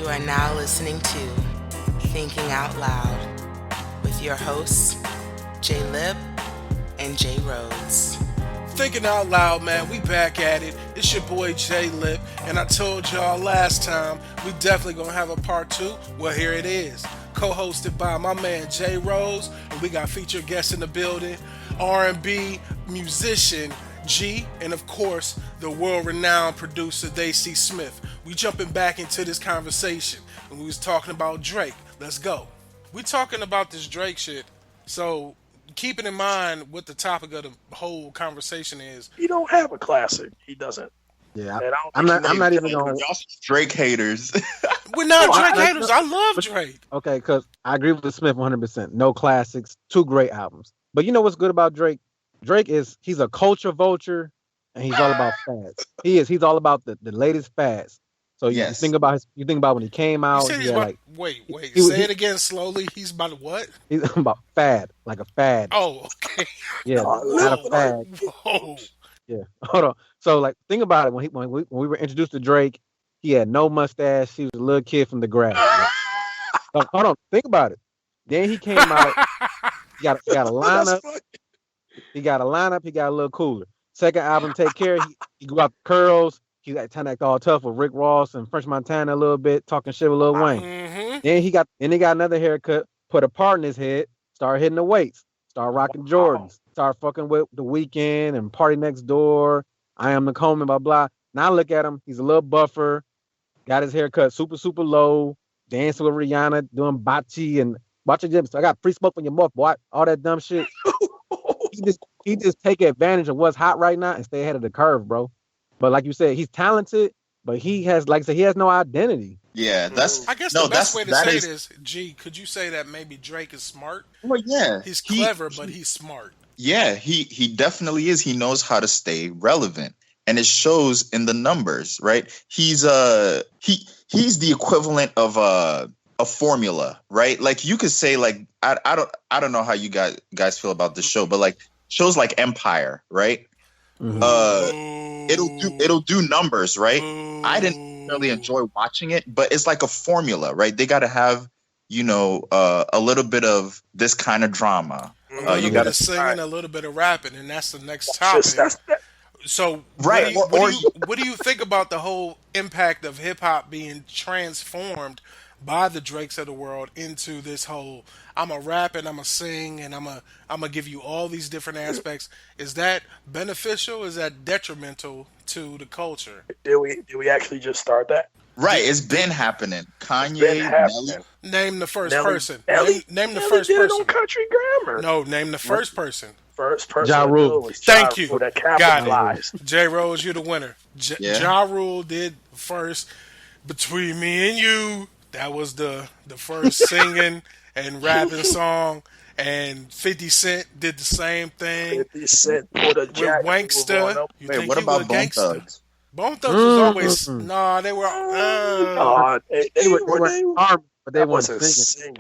You are now listening to Thinking Out Loud with your hosts, J. Lip and J.Rhodes. Thinking out loud, man, we back at it. It's your boy J Lip, and I told y'all last time we definitely gonna have a part two. Well, here it is, co-hosted by my man J.Rhodes, and we got featured guests in the building, R&B musician G, and of course the world-renowned producer TheyCSmith. We jumping back into this conversation, and we was talking about Drake. Let's go. We talking about this Drake shit, so keeping in mind what the topic of the whole conversation is. He don't have a classic. He doesn't. Yeah, And I'm not even going. Y'all Drake haters. We're not Drake haters. I love Drake. Okay, because I agree with the Smith 100%. No classics, two great albums. But you know what's good about Drake? He's a culture vulture, and he's all about fads. He's all about the latest fads. So you think about when he came out. You said wait. Say it again slowly. He's about what? He's about fad, like a fad. Oh, okay. Yeah, not a fad. Whoa. Yeah, hold on. So think about it. When we were introduced to Drake, he had no mustache. He was a little kid from the grass. So, hold on, think about it. Then he came out. He got a lineup. He got a little cooler. Second album, Take Care. He grew out the curls. He got to act all tough with Rick Ross and French Montana a little bit, talking shit with Lil Wayne. Mm-hmm. Then he got another haircut, put a part in his head, started hitting the weights, started rocking Jordans, started fucking with The Weeknd and Party Next Door, I Am the Coleman, blah, blah. Now look at him. He's a little buffer, got his hair cut super, super low, dancing with Rihanna, doing bocce and watching gym. So I got free smoke on your mouth, boy. All that dumb shit. he just take advantage of what's hot right now and stay ahead of the curve, bro. But like you said, he's talented, but he has, like I said, he has no identity. Yeah, I guess the best way to say it is, G, could you say that maybe Drake is smart? Well, yeah. He's clever, but he's smart. Yeah, he definitely is. He knows how to stay relevant. And it shows in the numbers, right? He's the equivalent of a formula, right? Like you could say, like, I don't know how you guys feel about this show, but like shows like Empire, right? Mm-hmm. It'll do numbers, right? I didn't really enjoy watching it, but it's like a formula, right? They got to have, a little bit of this kind of drama. You got to sing a little bit of rapping, and that's the next topic. So, right? What do you think about the whole impact of hip hop being transformed by the Drakes of the world into this whole I'm a rap and I'm a sing and I'm a give you all these different aspects? Is that beneficial? Is that detrimental to the culture? Did we actually just start that? Right, it's been happening. Kanye, Nelly. Name the first Nelly, person. Nelly, name the Nelly first did person. It on Country Grammar. No, name the first person. First person. Ja-Rule. Thank you. That Got capitalized. it. J.Rhodes, you're the winner. Ja-Rule did first. Between Me and You, that was the first singing and rapping song. And 50 Cent did the same thing. 50 Cent put a jacket. With Wanksta. Wait, what about Bone Thugs? Bone Thugs was always they were they were armed, but they wasn't singing.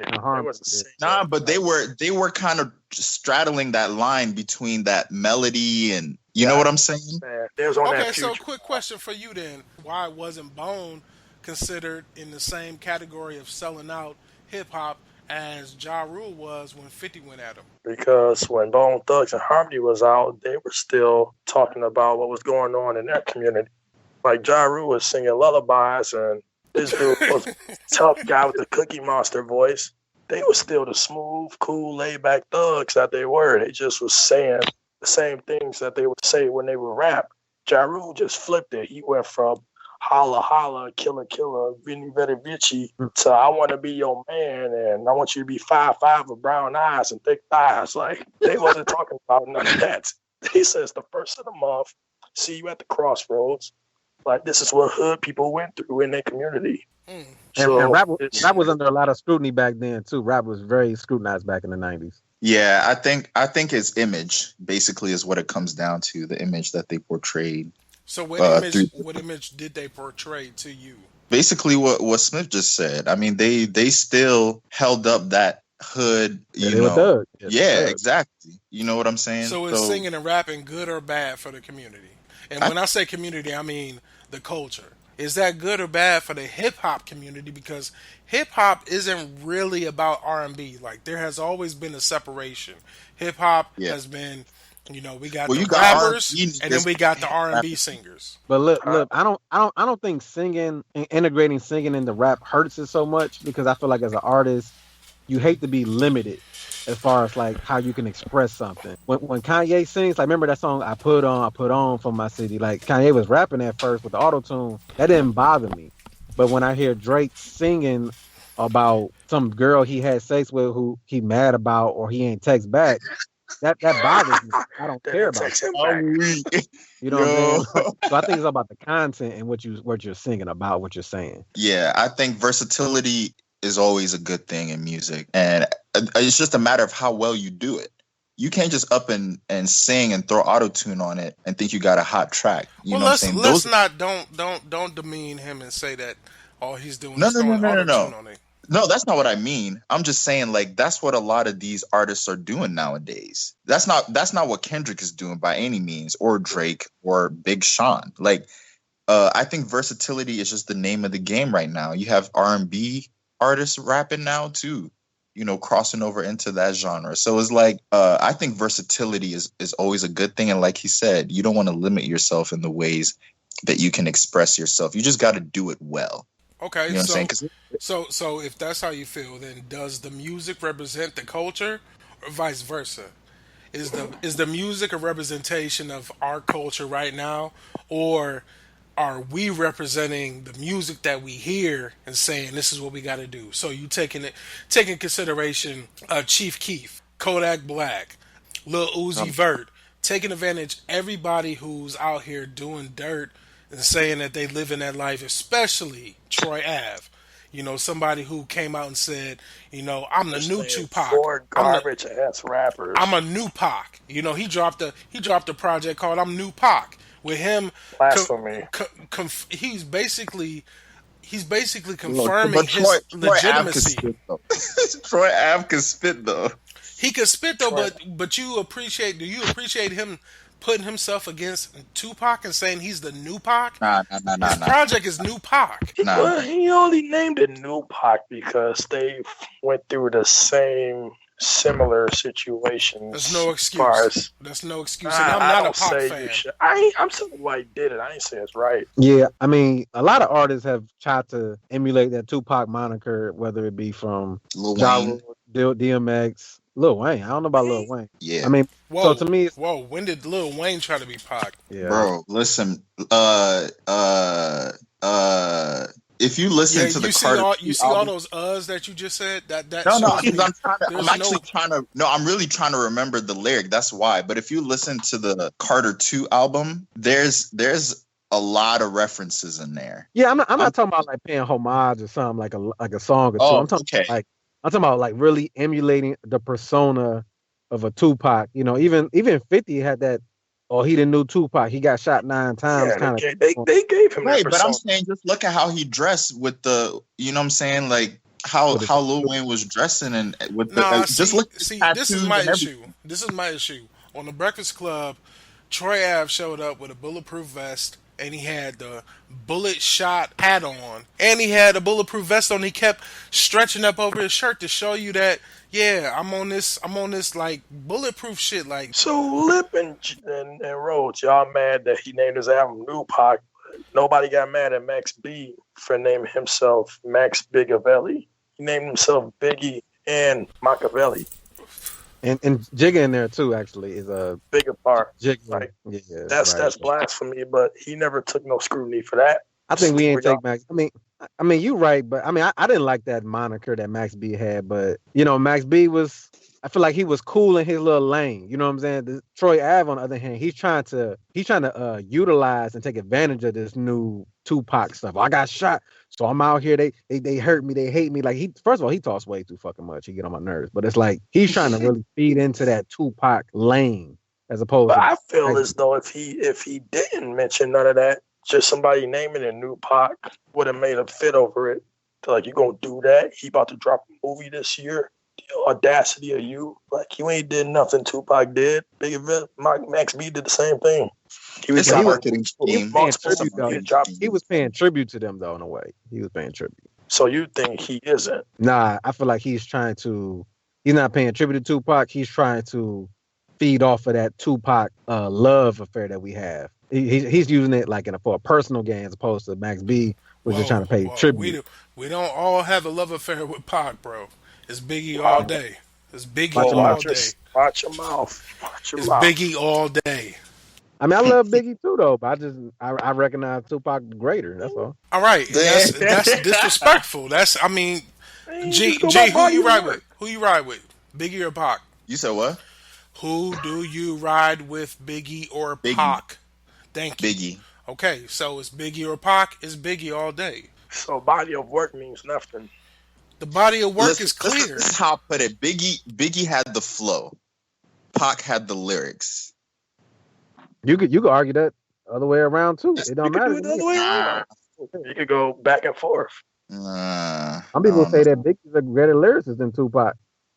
singing. Nah, but they were kind of straddling that line between that melody and you know what I'm saying? Okay, so quick question for you then: why wasn't Bone considered in the same category of selling out hip hop as Ja Rule was when 50 went at him? Because when Bone Thugs and Harmony was out, they were still talking about what was going on in their community. Like Ja Rule was singing lullabies, and this dude was a tough guy with the Cookie Monster voice. They were still the smooth, cool, laid-back thugs that they were. They just was saying the same things that they would say when they would rap. Ja Rule just flipped it. He went from holla, holla, killer, killer, Vinny Vetti Vici to I want to be your man, and I want you to be 5'5" with brown eyes and thick thighs. Like, they wasn't talking about none of that. He says the first of the month, see you at the crossroads. Like, this is what hood people went through in their community. And rap was under a lot of scrutiny back then too. Rap was very scrutinized back in the 90s. Yeah, I think his image basically is what it comes down to, the image that they portrayed. So what image did they portray to you? Basically what Smith just said. I mean, they still held up that hood, Thug. Yeah, exactly. You know what I'm saying? So is singing and rapping good or bad for the community? And when I say community, I mean the culture. Is that good or bad for the hip hop community? Because hip hop isn't really about R&B. Like there has always been a separation. Hip hop Yeah. has been, we got Well, the you got rappers R&B and then niggas we got the and R&B rappers. singers. But look, Huh? look, I don't think singing and integrating singing into rap hurts it so much because I feel like as an artist, you hate to be limited as far as like how you can express something. When Kanye sings, like remember that song I put on from my city. Like Kanye was rapping at first with the auto tune, that didn't bother me. But when I hear Drake singing about some girl he had sex with who he mad about or he ain't text back, that bothers me. I don't They care didn't about text that. him back. I'm weak. You know what I'm Yo. saying? So I think it's all about the content and what you're singing about, what you're saying. Yeah, I think versatility is always a good thing in music, and it's just a matter of how well you do it. You can't just up and sing and throw auto tune on it and think you got a hot track. You Well, know what I'm let's saying? let's not don't demean him and say that all he's doing No, is no, no, throwing no, no, auto tune no. on it. No, that's not what I mean. I'm just saying like that's what a lot of these artists are doing nowadays. That's not what Kendrick is doing by any means, or Drake or Big Sean. Like I think versatility is just the name of the game right now. You have R&B artists rapping now too, crossing over into that genre. So it's like I think versatility is always a good thing. And like he said, you don't want to limit yourself in the ways that you can express yourself. You just got to do it well. Okay, You know what I'm saying? so 'Cause so if that's how you feel, then does the music represent the culture, or vice versa? Is the music a representation of our culture right now, or are we representing the music that we hear and saying this is what we got to do? So you taking consideration Chief Keef, Kodak Black, Lil Uzi um, Vert, taking advantage everybody who's out here doing dirt and saying that they live in that life, especially Troy Ave. Somebody who came out and said, I'm the Just new saying Tupac. four I'm the garbage ass rappers. I'm a new Pac. He dropped a project called I'm New Pac with him. Blasphemy. He's basically but confirming Troy his Troy Ave can legitimacy. spit though. Troy Ave can spit though. He could spit though, Troy, but do you appreciate him putting himself against Tupac and saying he's the new Pac? Nah, nah, nah, His nah, nah, project is New Pac. nah. well, he only named it New Pac because they went through the same similar situations. That's no As far excuse. as That's no excuse. And I'm I not a don't Pac say you fan. should. I'm saying why he did it. I ain't saying it's right. Yeah, I mean, a lot of artists have tried to emulate that Tupac moniker, whether it be from Lil Ja Wayne. Rule, DMX, Lil Wayne. I don't know about Lil Wayne. I Yeah. mean, so Whoa, to me, it's whoa. When did Lil Wayne try to be Pac? yeah, Bro, listen. If you Yeah, listen to the you see Carter all II you see all album, those that you just said. That no, shows because me I'm there's actually no. trying to. No, I'm really trying to remember the lyric. That's why. But if you listen to the Carter II album, there's a lot of references in there. yeah. I'm I'm not talking about like paying homage or something like a song or two. Oh, okay. I'm talking about like really emulating the persona of a Tupac. Even 50 had that. Oh, he the new Tupac. He got shot 9 times, Yeah, kind of. they gave him that Right, but I'm persona. saying just look at how he dressed with the, you know what I'm saying, like how With how Lil Wayne was dressing and with the Nah, just see, look at the see, this is tattoos my and everything. issue. This is my issue. On the Breakfast Club, Troy Ave showed up with a bulletproof vest, and he had the bullet shot hat on, and he had a bulletproof vest on. He kept stretching up over his shirt to show you that, yeah, I'm on this like bulletproof shit. Like, So Lip and Rhodes, y'all mad that he named his album New Pac. Nobody got mad at Max B for naming himself Max Bigavelli. He named himself Biggie and Machiavelli. and Jigga in there too. Actually, is a Bigger part. Jigga. Like Yeah, that's right. that's blasphemy, but he never took no scrutiny for that. I think we ain't Were y'all- take Max. I mean, you right, but I didn't like that moniker that Max B had. But Max B was. I feel like he was cool in his little lane. You know what I'm saying? Troy Ave, on the other hand, he's trying to utilize and take advantage of this new Tupac stuff. I got shot, so I'm out here. They hurt me. They hate me. Like he, first of all, he talks way too fucking much. He get on my nerves. But it's like he's trying to really feed into that Tupac lane as opposed But to. I feel as though if he didn't mention none of that, just somebody naming it New Pac would have made a fit over it. So like, you gonna do that? He about to drop a movie this year. the audacity of you. Like, you ain't did nothing Tupac did. Max B did the same thing. He was It's a got marketing scheme. multiple. It's a He marketing dropped. scheme. He was paying tribute to them though, in a way. He was paying tribute. So you think he isn't? Nah, I feel like he's not paying tribute to Tupac. He's trying to feed off of that Tupac love affair that we have. He's using it like for a personal gain as opposed to Max B was just trying to pay tribute. We don't all have a love affair with Pac, bro. It's Biggie Wow. all day. It's Biggie Watch all your day. Watch your mouth. Watch your It's mouth. Biggie all day. I mean, I love Biggie too, though, but I recognize Tupac greater. That's all. All right, that's disrespectful. G, who you ride with? Who you ride with? Biggie or Pac? You said what? Who do you ride with, Biggie or Biggie. Pac? Thank you. Biggie. Okay, so it's Biggie or Pac. It's Biggie all day. So body of work means nothing. The body of work is clear. This is how I put it. Biggie had the flow. Pac had the lyrics. You could argue that other way around too. It don't matter. You could do it the other way around. You could go back and forth. Some people say that Biggie's a greater lyricist than Tupac.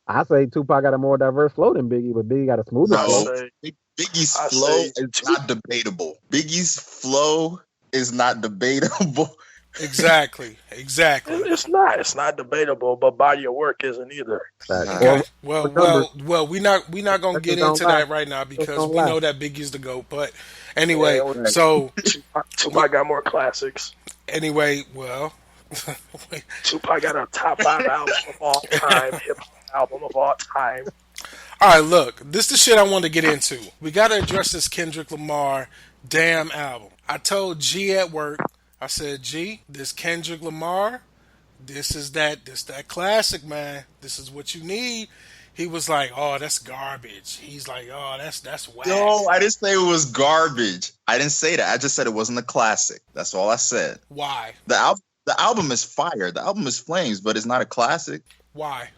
I say Tupac got a more diverse flow than Biggie, but Biggie got a smoother flow. Biggie's flow is not debatable. Biggie's flow is not debatable. Exactly. It's not debatable, but body of work isn't either. Okay. Well, we're not gonna get into that right now because we know that Biggie's the GOAT. But anyway, so Tupac got more classics. Anyway, well, Tupac got a top 5 album of all time, hip hop album of all time. All right, look, this is the shit I wanted to get into. We got to address this Kendrick Lamar damn album. I told G at work, I said, G, this Kendrick Lamar, this that classic, man. This is what you need. He was like, oh, that's garbage. He's like, oh, that's whack. No, I didn't say it was garbage. I didn't say that. I just said it wasn't a classic. That's all I said. Why? The album is fire. The album is flames, but it's not a classic. Why?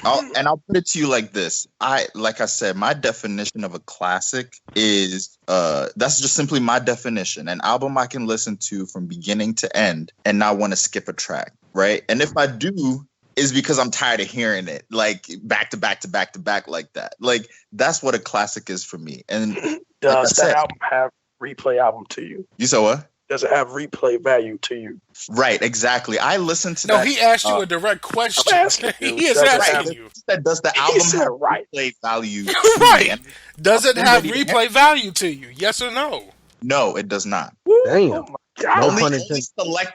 I'll put it to you like this. Like I said, my definition of a classic is that's just simply my definition. An album I can listen to from beginning to end and not want to skip a track, right? And if I do, is because I'm tired of hearing it like back to back to back to back like that. Like that's what a classic is for me. And does that album have replay album to you? You said what? Does it have replay value to you? Right, exactly. I listened to that. No, he asked you a direct question. He is asking you. Does the album have replay value to right. me? Does it have replay value to you? Yes or no? No, it does not. Damn. Oh my God.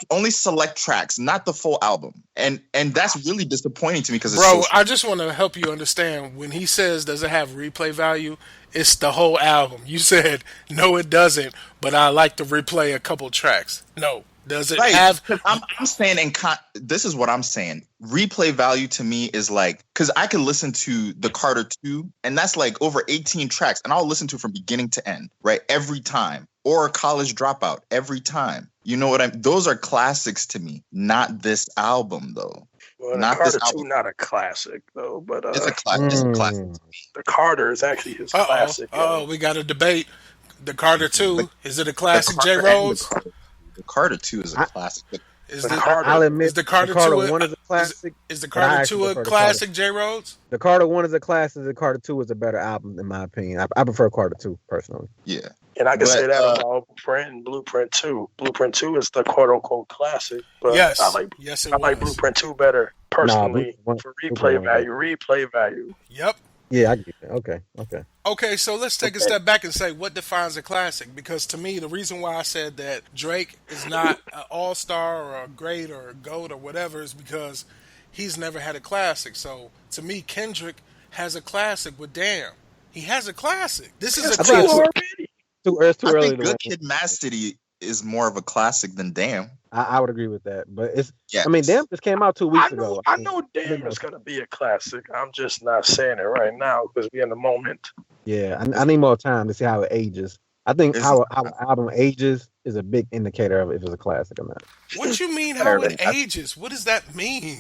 Only select tracks, not the full album. And that's really disappointing to me because Bro, I just want to help you understand when he says does it have replay value, it's the whole album. You said no it doesn't, but I like to replay a couple tracks. No. Does it have I'm saying this is what I'm saying. Replay value to me is like because I can listen to the Carter 2 and that's like over 18 tracks and I'll listen to from beginning to end, right? Every time. Or College Dropout every time. You know what those are classics to me, not this album though. Well, not Carter 2 not a classic though, but it's a classic. It's a classic. The Carter is actually his classic. We got a debate. The Carter 2, is it a classic, J.Rhodes? The Carter 2 is a classic. I'll admit, is the Carter 1 is a classic? Is the Carter 2 a classic, J.Rhodes? The Carter 1 is a classic. The Carter 2 is a better album, in my opinion. I prefer Carter 2, personally. Yeah. And I can say that about Blueprint and Blueprint 2. Blueprint 2 is the quote-unquote classic. But yes. I like Blueprint 2 better, personally, for replay value. Yep. Yeah, I get that. Okay. So let's take a step back and say what defines a classic. Because to me, the reason why I said that Drake is not an all-star or a great or a GOAT or whatever is because he's never had a classic. So to me, Kendrick has a classic with Damn. He has a classic. This is a classic. It's too early. Good Kid, Mad City is more of a classic than Damn. I would agree with that, but it's. Yes. I mean, Damn just came out 2 weeks ago. I know Damn is gonna be a classic. I'm just not saying it right now because we're in the moment. Yeah, I need more time to see how it ages. I think how an album ages is a big indicator of if it's a classic or not. What you mean how it ages? What does that mean?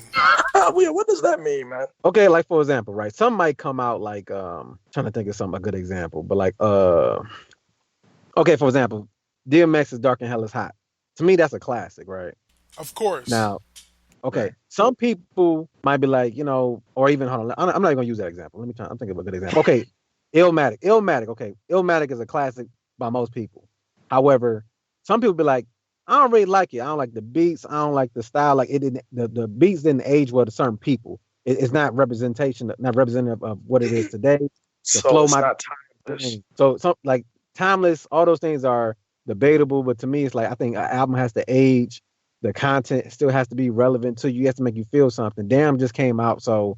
What does that mean, man? Okay, like for example, right? Some might come out like trying to think of a good example, but like okay, for example, DMX's Dark and Hell is Hot. To me, that's a classic, right? Of course. Now, Okay, Right. some people might be like, or even hold on. I'm not gonna use that example. I'm thinking of a good example. Okay, Illmatic. Illmatic. Okay, Illmatic is a classic by most people. However, some people be like, I don't really like it. I don't like the beats. I don't like the style. Like it didn't. The beats didn't age well to certain people. It's not not representative of what it is today. The So flow it's might not be timeless. so some like timeless. All those things are debatable, but to me, it's like I think an album has to age. The content still has to be relevant to you. It has to make you feel something. Damn just came out, so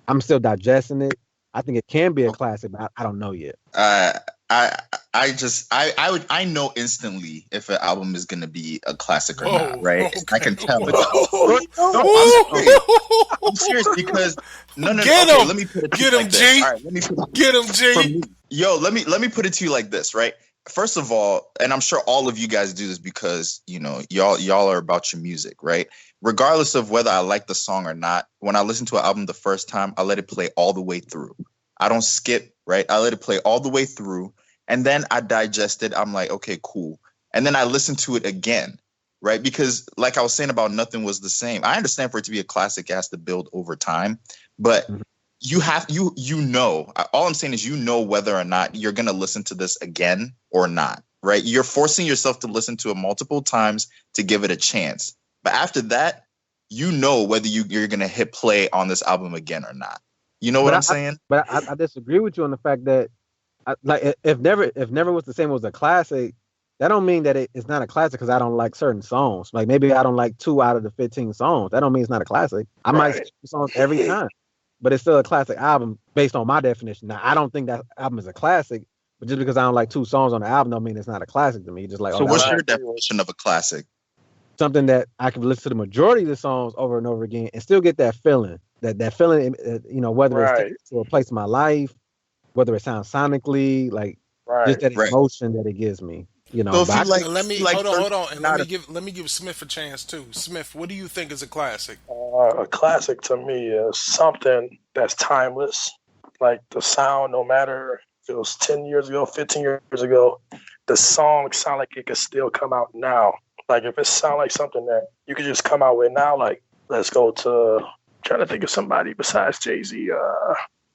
I'm still digesting it. I think it can be a classic, but I don't know yet. Uh, I I know instantly if an album is gonna be a classic or not, Whoa. right? Okay. I can tell. Oh, No, I'm serious. I'm serious because no. Get Okay, him. let me put it to Get you him, like this. G. All right, let me put it Get him, for G. me. Yo, let me put it to you like this, right? First of all, and I'm sure all of you guys do this because y'all are about your music, right? Regardless of whether I like the song or not, when I listen to an album the first time, I let it play all the way through. I don't skip, right? I let it play all the way through, and then I digest it. I'm like, okay, cool. And then I listen to it again, right? Because like I was saying about Nothing Was the Same, I understand for it to be a classic, it has to build over time, but Mhm. all I'm saying is whether or not you're going to listen to this again or not, right? You're forcing yourself to listen to it multiple times to give it a chance. But after that, whether you're going to hit play on this album again or not. You know what But I'm saying? I disagree with you on the fact that if never was the same was a classic, that don't mean that it's not a classic because I don't like certain songs. Like maybe I don't like 2 out of the 15 songs. That don't mean it's not a classic. I might right. skip the songs every time, but it's still a classic album based on my definition. Now I don't think that album is a classic, but just because I don't like 2 songs on the album don't mean it's not a classic to me. Just like, oh, So that's what's I your agree with definition of a classic? something that I can listen to the majority of the songs over and over again and still get that feeling. That feeling, whether it's taken right, to a place in my life, whether it sounds sonically, like just right. that Right. emotion that it gives me. So But if you Now let me like hold on, and not a let me give Smith a chance too. Smith, what do you think is a classic? A classic to me is something that's timeless. Like the sound, no matter if it was 10 years ago, 15 years ago, the song sound like it could still come out now. Like if it sound like something that you could just come out with now, like let's go to trying to think of somebody besides Jay-Z.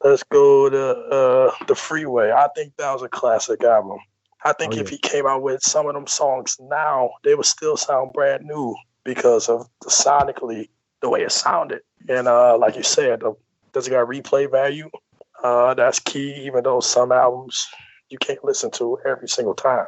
Let's go to The Freeway. I think that was a classic album. I oh think yeah, if he came out with some of them songs now, they would still sound brand new because of the sonically the way it sounded. And like you said, does it got replay value? That's key. Even though some albums you can't listen to every single time.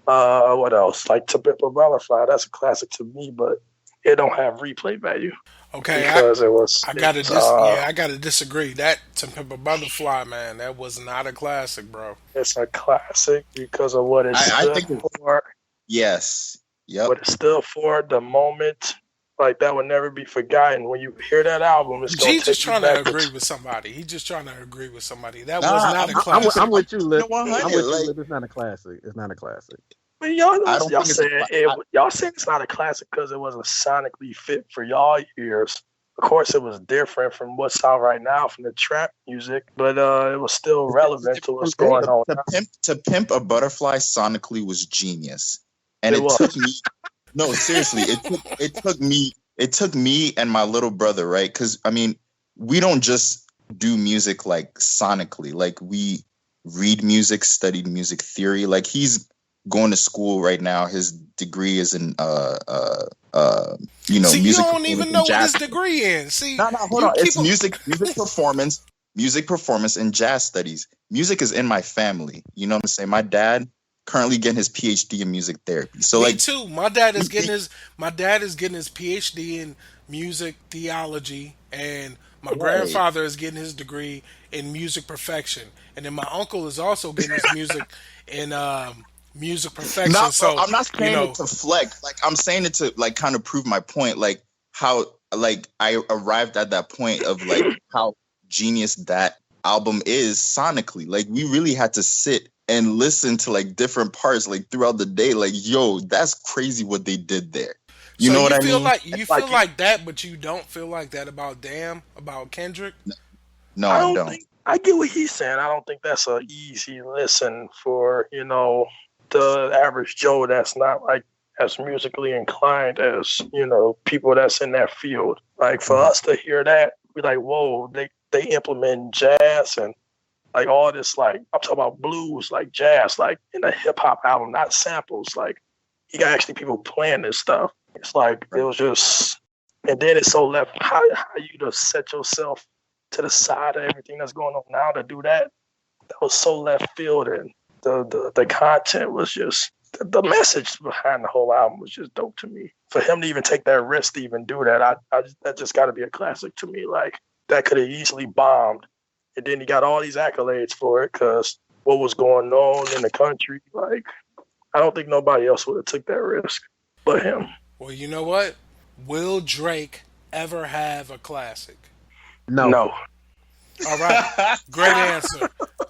What else? Like To Pimp a Butterfly. That's a classic to me, but it don't have replay value Okay, because it was I it gotta was I gotta disagree. That To Pimp a Butterfly, man, that was not a classic, bro. it's a classic because of what it I stood think for. yes. Yep. What it stood for, the moment, like that would never be forgotten. When you hear that album, it's gonna G just take you trying to back to. agree with somebody. He just trying to agree with somebody. That was Nah, not a I'm classic. I'm with you, keeping Lip. it I'm 100. with you, Like Lip. It's not a classic. It's not a classic. But y'all, I don't y'all think it's a saying y'all saying it's not a classic because it wasn't sonically fit for y'all ears. Of course, it was different from what's out right now from the trap music, but it was still It's relevant to different from what's going then. on. to pimp a butterfly sonically was genius, and It it took was me. No, seriously, it took me and my little brother, right? Because I mean, we don't just do music like sonically. Like we read music, studied music theory. Like he's going to school right now. His degree is in See, you music don't performance even and know what jazz. his degree in. See, No, hold you on. keep It's a music performance, and jazz studies. Music is in my family. You know what I'm saying? My dad currently getting his PhD in music therapy. So Me like, too. My dad is getting his PhD in music theology, and my right. grandfather is getting his degree in music perfection, and then my uncle is also getting his music perfection. Not, So I'm not you saying it know, to flex. Like I'm saying it to like kind of prove my point. Like how like I arrived at that point of like how genius that album is sonically. Like we really had to sit and listen to like different parts like throughout the day. Like yo, that's crazy what they did there. You so know what you I feel mean? like It's like that, but you don't feel like that about Damn, about Kendrick. no, I I don't don't. think I get what he's saying. I don't think that's a easy listen for the average Joe that's not like as musically inclined as, people that's in that field. Like for us to hear that, we're like, whoa, they implement jazz and like all this, like I'm talking about blues, like jazz, like in a hip hop album, not samples. Like you got actually people playing this stuff. It's like it was just, and then it's so left. How you just set yourself to the side of everything that's going on now to do that? That was so left field, and the content was just the message behind the whole album was just dope to me. For him to even take that risk to even do that, that just got to be a classic to me. Like that could have easily bombed, and then he got all these accolades for it because what was going on in the country. Like I don't think nobody else would have took that risk but him. Well, you know what? Will Drake ever have a classic? No. All right. Great answer.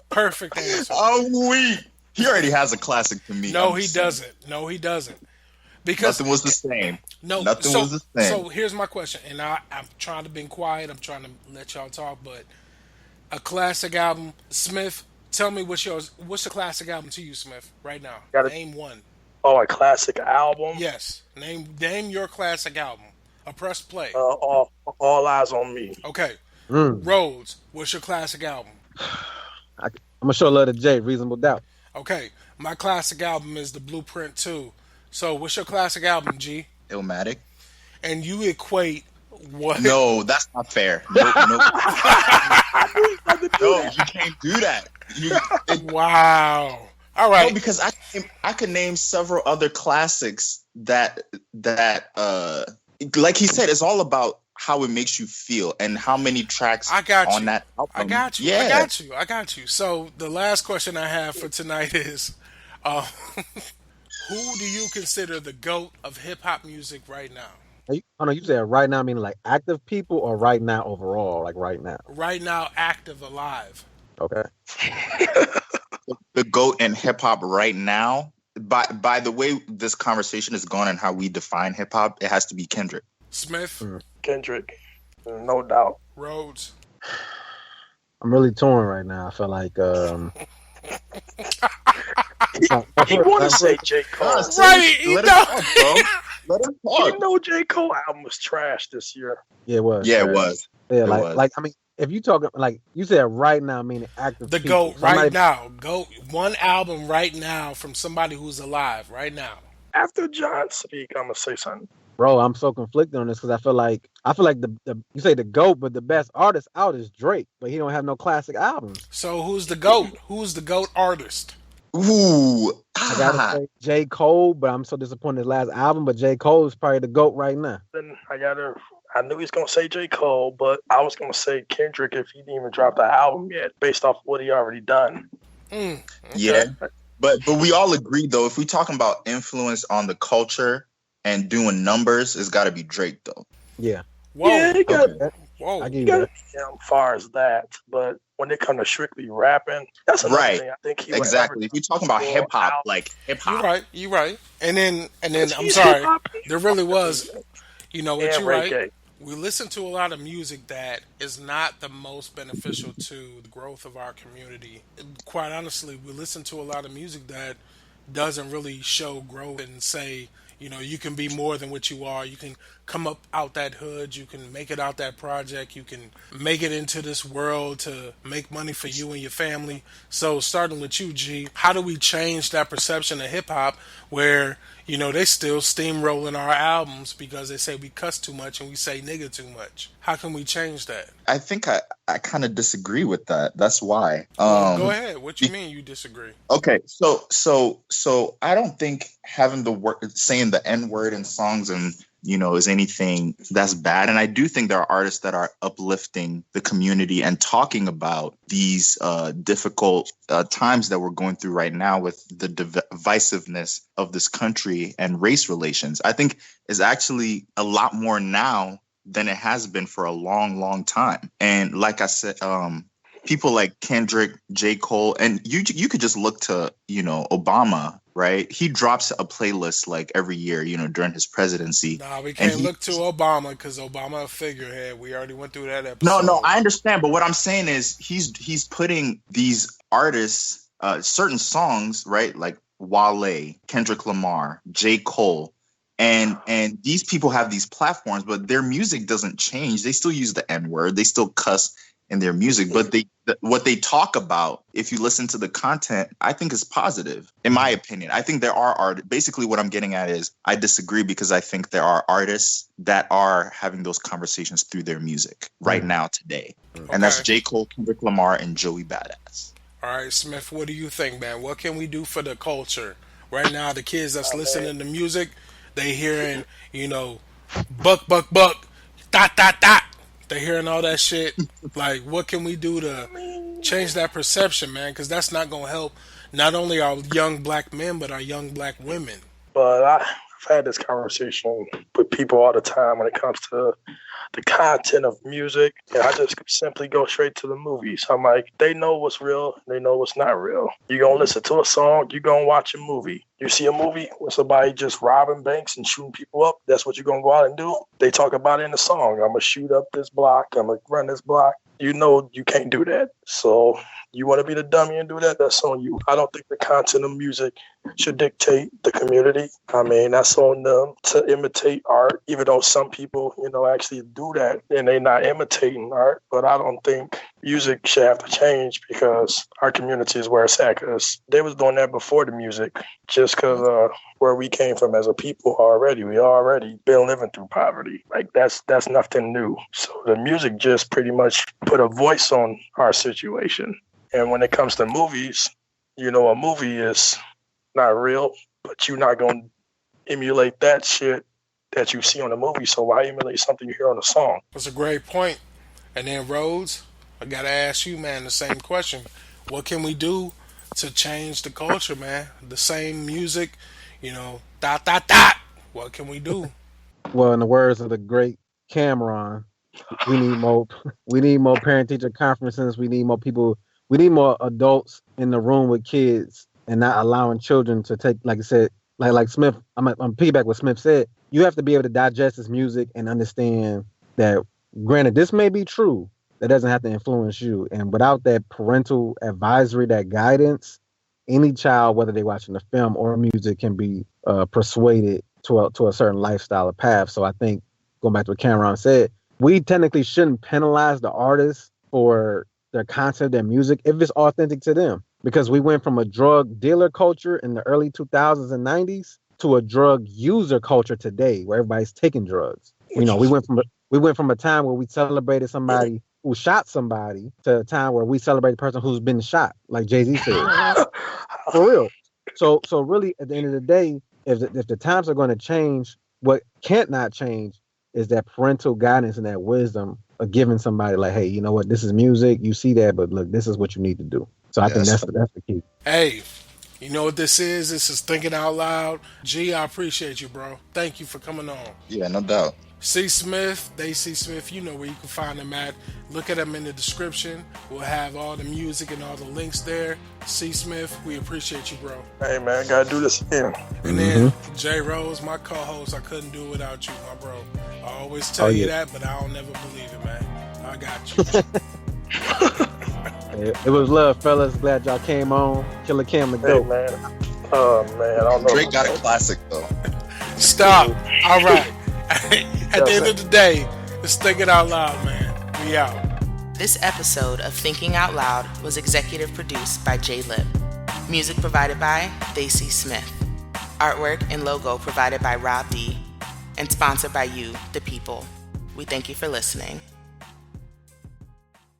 Perfect answer. Oh, he already has a classic to me. No, he doesn't. No, he doesn't. Because nothing was the same. No, nothing was the same. So here's my question, and I'm trying to be quiet. I'm trying to let y'all talk, but a classic album, Smith. Tell me what's the classic album to you, Smith, right now? Name one. Oh, a classic album? Yes. Name your classic album. Press play. All Eyes on Me. Okay. Rhodes, what's your classic album? I'm gonna show love to Jay. Reasonable Doubt. Okay. My classic album is The Blueprint 2. So what's your classic album, G? Illmatic. And you equate what? No, that's not fair. No, you can't do that. Wow. All right. No, because I could name several other classics that like he said, it's all about how it makes you feel and how many tracks on that album. I got you. Yeah. I got you. So the last question I have for tonight is, who do you consider the GOAT of hip hop music right now? You said right now, meaning like active people, or right now overall, like right now? Right now, active, alive. Okay. The GOAT in hip hop right now. By the way this conversation is going and how we define hip hop, it has to be Kendrick. Smith. Kendrick, no doubt. Rhodes. I'm really torn right now. I feel like he want to say J. Cole. Right, Let him talk, bro. Let him talk. You know J. Cole album was trash this year. Yeah, it was. Yeah, it was. Yeah, It was. like I mean, if you talking like you said right now, meaning active. The people. GOAT right now. GOAT. One album right now from somebody who's alive right now. After John speak, I'm gonna say something. Bro, I'm so conflicted on this because I feel like the you say the GOAT, but the best artist out is Drake, but he don't have no classic albums. So who's the GOAT? Who's the GOAT artist? Ooh. I gotta say J.Cole, but I'm so disappointed in his last album. But J. Cole is probably the GOAT right now. Then I knew he was gonna say J. Cole, but I was gonna say Kendrick if he didn't even drop the album yet, based off what he already done. Okay. Yeah. But we all agree though, if we're talking about influence on the culture and doing numbers, it's got to be Drake though. Yeah. Whoa. Yeah, he got, Whoa. I give you got that. as far as that, but when it comes to strictly rapping, that's another thing. I think he exactly. If you're talking about hip hop, like hip hop, you're right. And then I'm sorry, there really was. You know what? You're right. We listen to a lot of music that is not the most beneficial to the growth of our community. Quite honestly, we listen to a lot of music that doesn't really show growth and say, you can be more than what you are. You can come up out that hood. You can make it out that project. You can make it into this world to make money for you and your family. So starting with you, G, how do we change that perception of hip hop where, they still steamrolling our albums because they say we cuss too much and we say nigga too much? How can we change that? I think I kind of disagree with that. That's why. Go ahead. What you mean you disagree? Okay, so I don't think having saying the N word in songs and is anything that's bad. And I do think there are artists that are uplifting the community and talking about these difficult times that we're going through right now with the divisiveness of this country and race relations. I think is actually a lot more now than it has been for a long, long time. And like I said, people like Kendrick, J. Cole, and you could just look to, Obama, right? He drops a playlist like every year, during his presidency. Nah, we can't look to Obama because Obama a figurehead. We already went through that episode. No, I understand. But what I'm saying is he's putting these artists, certain songs, right? Like Wale, Kendrick Lamar, J. Cole, And these people have these platforms, but their music doesn't change. They still use the N-word. They still cuss in their music, but what they talk about, if you listen to the content, I think is positive, in my opinion. I think there are art. Basically, what I'm getting at is I disagree because I think there are artists that are having those conversations through their music right now today, and that's J.Cole, Kendrick Lamar, and Joey Badass. All right, Smith, what do you think, man? What can we do for the culture? Right now, the kids that's listening to music, they hearing, buck, buck, buck, dot, dot, dot. They hearing all that shit. Like, what can we do to change that perception, man? Because that's not going to help not only our young black men, but our young black women. But I've had this conversation with people all the time when it comes to the content of music, and I just simply go straight to the movies. I'm like, they know what's real, they know what's not real. You're going to listen to a song, you're going to watch a movie. You see a movie with somebody just robbing banks and shooting people up, that's what you're going to go out and do? They talk about it in the song. I'm going to shoot up this block, I'm going to run this block. You know you can't do that. So you want to be the dummy and do that? That's on you. I don't think the content of music should dictate the community. I mean, that's on them to imitate art, even though some people, actually do that and they're not imitating art. But I don't think music should have to change because our community is where it's at, because they was doing that before the music, just because where we came from as a people we already been living through poverty. Like that's nothing new. So the music just pretty much put a voice on our situation. And when it comes to movies, a movie is not real, but you're not going to emulate that shit that you see on the movie. So why emulate something you hear on a song? That's a great point. And then Rhodes, I got to ask you, man, the same question. What can we do to change the culture, man? The same music, dot, dot, dot. What can we do? Well, in the words of the great Cameron, we need more parent-teacher conferences. We need more people. We need more adults in the room with kids and not allowing children to take, like I said, like Smith, I'm piggyback what Smith said. You have to be able to digest this music and understand that, granted, this may be true. That doesn't have to influence you. And without that parental advisory, that guidance, any child, whether they're watching the film or music, can be persuaded to a certain lifestyle or path. So I think, going back to what Cameron said, we technically shouldn't penalize the artists for their content, their music, if it's authentic to them. Because we went from a drug dealer culture in the early 2000s and 90s to a drug user culture today, where everybody's taking drugs. We went from a time where we celebrated somebody who shot somebody to a time where we celebrate the person who's been shot, like Jay-Z said. For real. So really, at the end of the day, if the times are going to change, what can't not change is that parental guidance and that wisdom of giving somebody like, hey, you know what, this is music, you see that, but look, this is what you need to do. So I think that's the key. Hey, you know what this is? This is Thinking Out Loud. G, I appreciate you, bro. Thank you for coming on. Yeah, no doubt. CSmith, TheyCSmith, you know where you can find them at. Look at them in the description. We'll have all the music and all the links there. CSmith, we appreciate you, bro. Hey, man, gotta do this again. And then J.Rhodes, my co-host, I couldn't do it without you, my bro. I always tell you that, but I don't never believe it, man. I got you. It was love, fellas. Glad y'all came on. Killer Cam and Hey, dope. man. Oh, man, I don't know. Drake got a classic, though. Stop. All right. At the end of the day, it's Thinking Out Loud, man. We out. This episode of Thinking Out Loud was executive produced by J. Lip. Music provided by TheyCSmith. Artwork and logo provided by Rob D. And sponsored by you, the people. We thank you for listening.